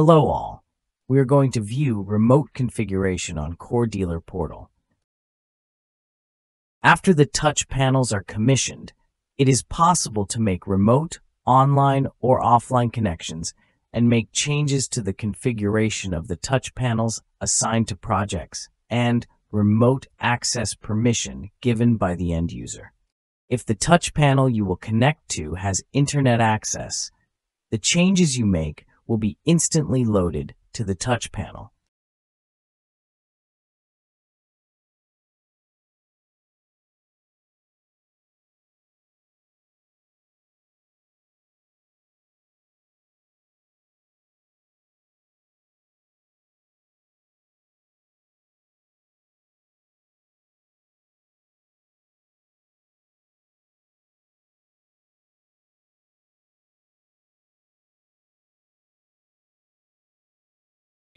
Hello all. We are going to view remote configuration on Core Dealer Portal. After the touch panels are commissioned, it is possible to make remote, online, or offline connections and make changes to the configuration of the touch panels assigned to projects and remote access permission given by the end user. If the touch panel you will connect to has internet access, the changes you make will be instantly loaded to the touch panel.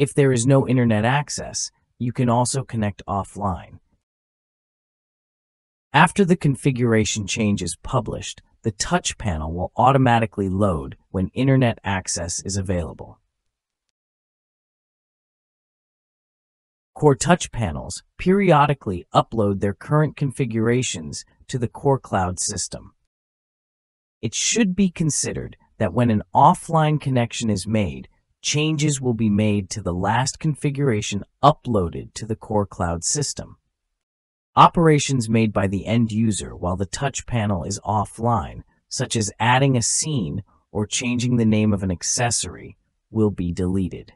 If there is no internet access, you can also connect offline. After the configuration change is published, the touch panel will automatically load when internet access is available. Core touch panels periodically upload their current configurations to the Core Cloud system. It should be considered that when an offline connection is made, changes will be made to the last configuration uploaded to the Core Cloud system. Operations made by the end user while the touch panel is offline, such as adding a scene or changing the name of an accessory, will be deleted.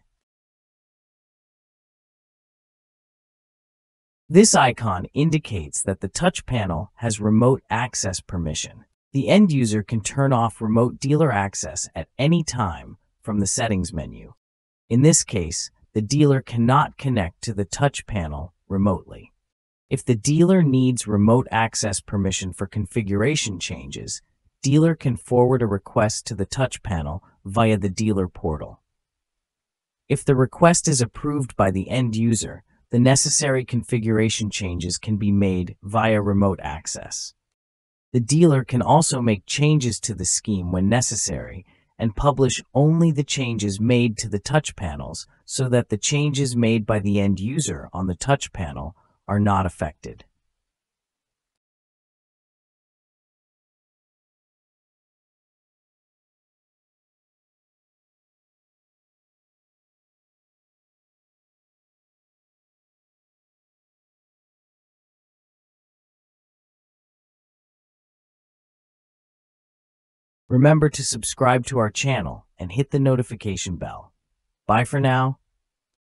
This icon indicates that the touch panel has remote access permission. The end user can turn off remote dealer access at any time from the settings menu. In this case, the dealer cannot connect to the touch panel remotely. If the dealer needs remote access permission for configuration changes, dealer can forward a request to the touch panel via the dealer portal. If the request is approved by the end user, the necessary configuration changes can be made via remote access. The dealer can also make changes to the scheme when necessary and publish only the changes made to the touch panels so that the changes made by the end user on the touch panel are not affected. Remember to subscribe to our channel and hit the notification bell. Bye for now.